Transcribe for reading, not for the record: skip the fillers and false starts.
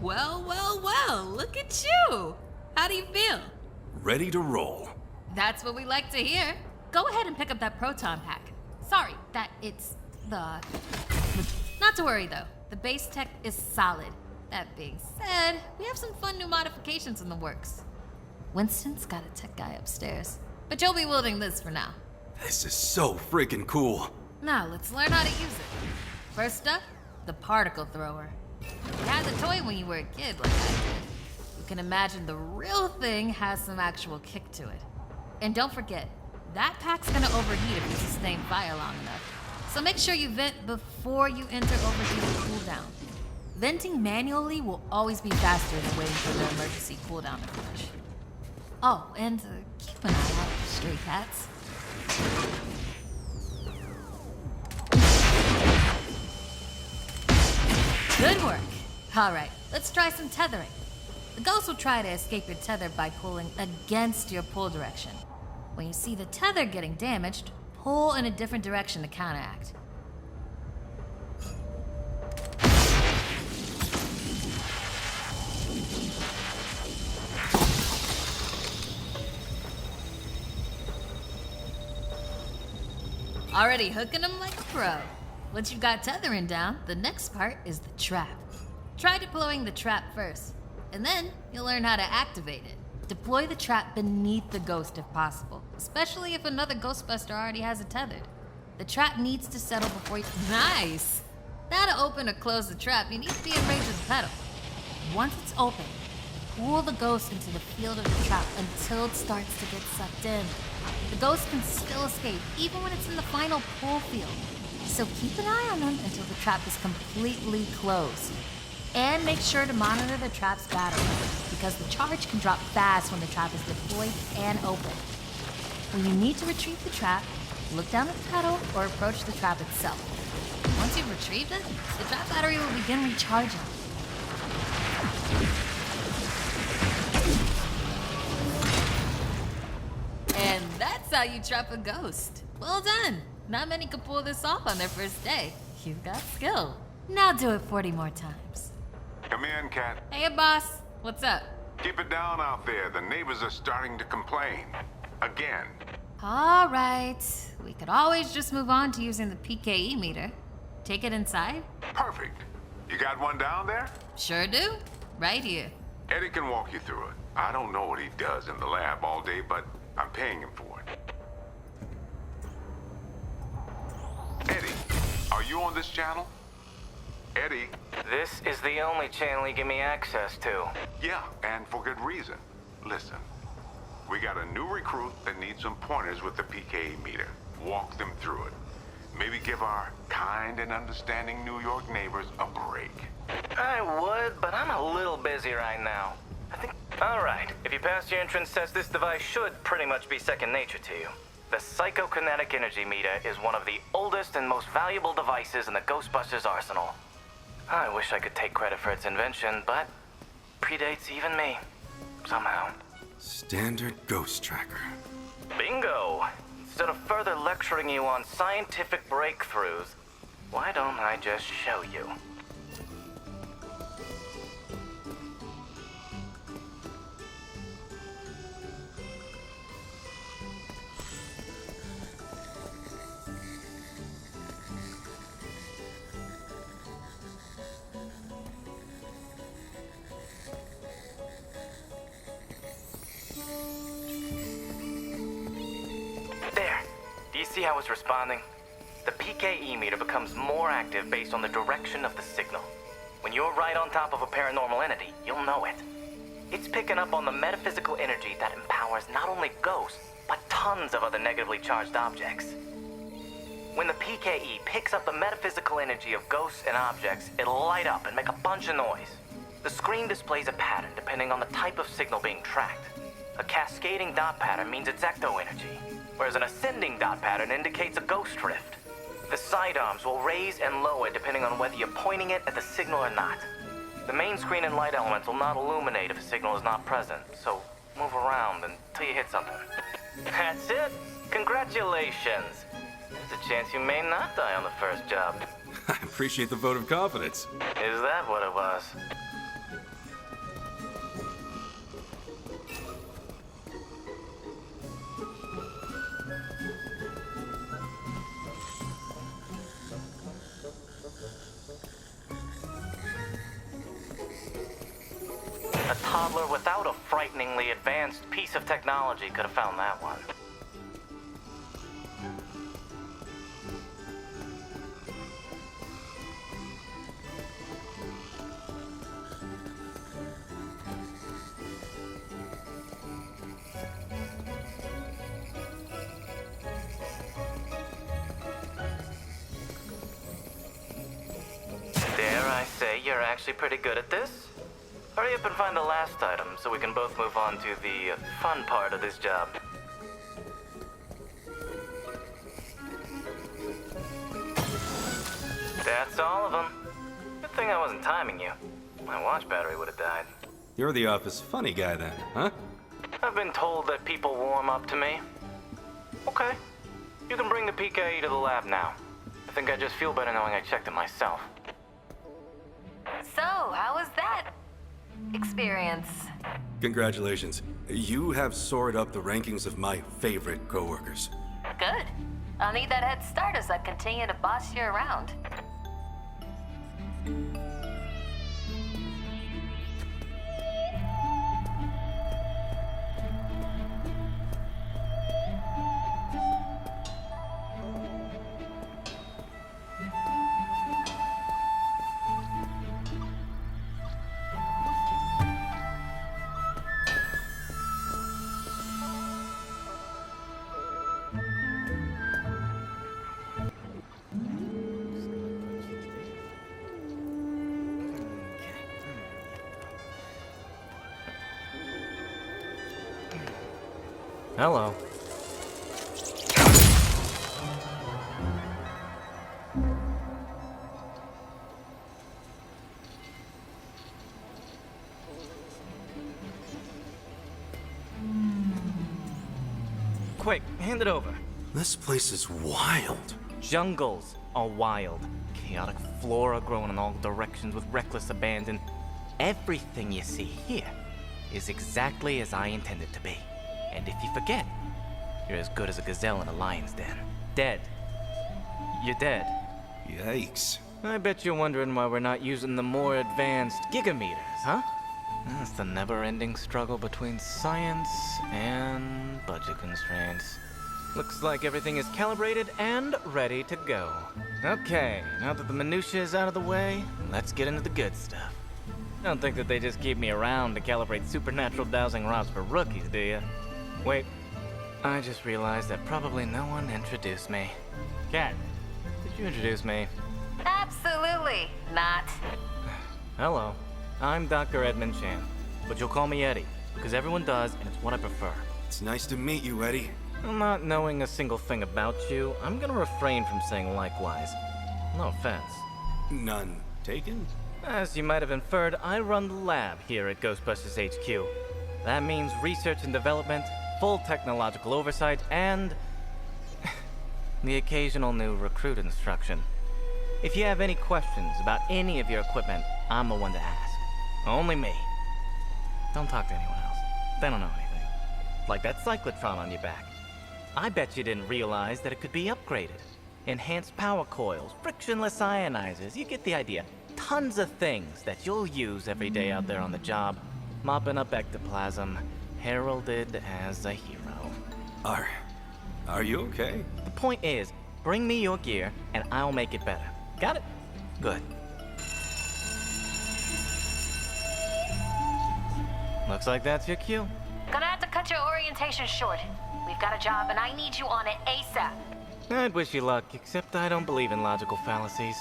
Well, well, well, look at you. How do you feel? Ready to roll. That's what we like to hear. Go ahead and pick up that proton pack. Sorry, that it's the... Not to worry, though. The base tech is solid. That being said, we have some fun new modifications in the works. Winston's got a tech guy upstairs, but you'll be wielding this for now. This is so freaking cool. Now, let's learn how to use it. First up, the particle thrower. You had the toy when you were a kid, like I did. You can imagine the real thing has some actual kick to it. And don't forget, that pack's gonna overheat if you sustain fire long enough. So make sure you vent before you enter overheating cooldown. Venting manually will always be faster than waiting for the emergency cooldown to finish. Oh, and keep an eye out for stray cats. Good work. All right, let's try some tethering. The ghost will try to escape your tether by pulling against your pull direction. When you see the tether getting damaged, pull in a different direction to counteract. Already hooking them like a pro. Once you've got tethering down, the next part is the trap. Try deploying the trap first, and then you'll learn how to activate it. Deploy the trap beneath the ghost if possible, especially if another Ghostbuster already has it tethered. The trap needs to settle before you... Nice! Now to open or close the trap, you need to be in range of the pedal. Once it's open, pull the ghost into the field of the trap until it starts to get sucked in. The ghost can still escape, even when it's in the final pull field. So keep an eye on them until the trap is completely closed. And make sure to monitor the trap's battery, because the charge can drop fast when the trap is deployed and open. When you need to retrieve the trap, look down at the pedal or approach the trap itself. Once you've retrieved it, the trap battery will begin recharging. And that's how you trap a ghost. Well done. Not many can pull this off on their first day. You've got skill. Now do it 40 more times. Come in, Cat. Hey, boss. What's up? Keep it down out there. The neighbors are starting to complain. Again. All right. We could always just move on to using the PKE meter. Take it inside? Perfect. You got one down there? Sure do. Right here. Eddie can walk you through it. I don't know what he does in the lab all day, but I'm paying him for it. Eddie, are you on this channel? Eddie? This is the only channel you give me access to. Yeah, and for good reason. Listen, we got a new recruit that needs some pointers with the PKE meter. Walk them through it. Maybe give our kind and understanding New York neighbors a break. I would, but I'm a little busy right now. All right, if you pass your entrance test, this device should pretty much be second nature to you. The psychokinetic energy meter is one of the oldest and most valuable devices in the Ghostbusters arsenal. I wish I could take credit for its invention, but predates even me, somehow. Standard ghost tracker. Bingo! Instead of further lecturing you on scientific breakthroughs, why don't I just show you? There. Do you see how it's responding? The PKE meter becomes more active based on the direction of the signal. When you're right on top of a paranormal entity, you'll know it. It's picking up on the metaphysical energy that empowers not only ghosts, but tons of other negatively charged objects. When the PKE picks up the metaphysical energy of ghosts and objects, it'll light up and make a bunch of noise. The screen displays a pattern depending on the type of signal being tracked. A cascading dot pattern means it's ecto energy, whereas an ascending dot pattern indicates a ghost drift. The sidearms will raise and lower depending on whether you're pointing it at the signal or not. The main screen and light elements will not illuminate if a signal is not present, so move around until you hit something. That's it! Congratulations! There's a chance you may not die on the first job. I appreciate the vote of confidence. Is that what it was? toddler without a frighteningly advanced piece of technology could have found that one. Dare I say you're actually pretty good at this? Hurry up and find the last item so we can both move on to the fun part of this job. That's all of them. Good thing I wasn't timing you. My watch battery would have died. You're the office funny guy then, huh? I've been told that people warm up to me. Okay. You can bring the PKE to the lab now. I think I just feel better knowing I checked it myself. So, how was that experience? Congratulations. You have soared up the rankings of my favorite coworkers. Good. I'll need that head start as I continue to boss you around. Hello. Quick, hand it over. This place is wild. Jungles are wild. Chaotic flora growing in all directions with reckless abandon. Everything you see here is exactly as I intended to be. And if you forget, you're as good as a gazelle in a lion's den. Dead. You're dead. Yikes. I bet you're wondering why we're not using the more advanced gigameters, huh? That's the never-ending struggle between science and budget constraints. Looks like everything is calibrated and ready to go. Okay, now that the minutiae is out of the way, let's get into the good stuff. Don't think that they just keep me around to calibrate supernatural dowsing rods for rookies, do you? Wait, I just realized that probably no one introduced me. Kat, did you introduce me? Absolutely not. Hello, I'm Dr. Edmund Chan, but you'll call me Eddie, because everyone does, and it's what I prefer. It's nice to meet you, Eddie. Not knowing a single thing about you, I'm gonna refrain from saying likewise. No offense. None taken? As you might have inferred, I run the lab here at Ghostbusters HQ. That means research and development, full technological oversight, and the occasional new recruit instruction. If you have any questions about any of your equipment, I'm the one to ask. Only me. Don't talk to anyone else. They don't know anything. Like that cyclotron on your back. I bet you didn't realize that it could be upgraded. Enhanced power coils, frictionless ionizers, you get the idea. Tons of things that you'll use every day out there on the job. Mopping up ectoplasm, heralded as a hero. Are you okay? The point is, bring me your gear and I'll make it better. Got it? Good. Looks like that's your cue. Gonna have to cut your orientation short. We've got a job and I need you on it ASAP. I'd wish you luck, except I don't believe in logical fallacies.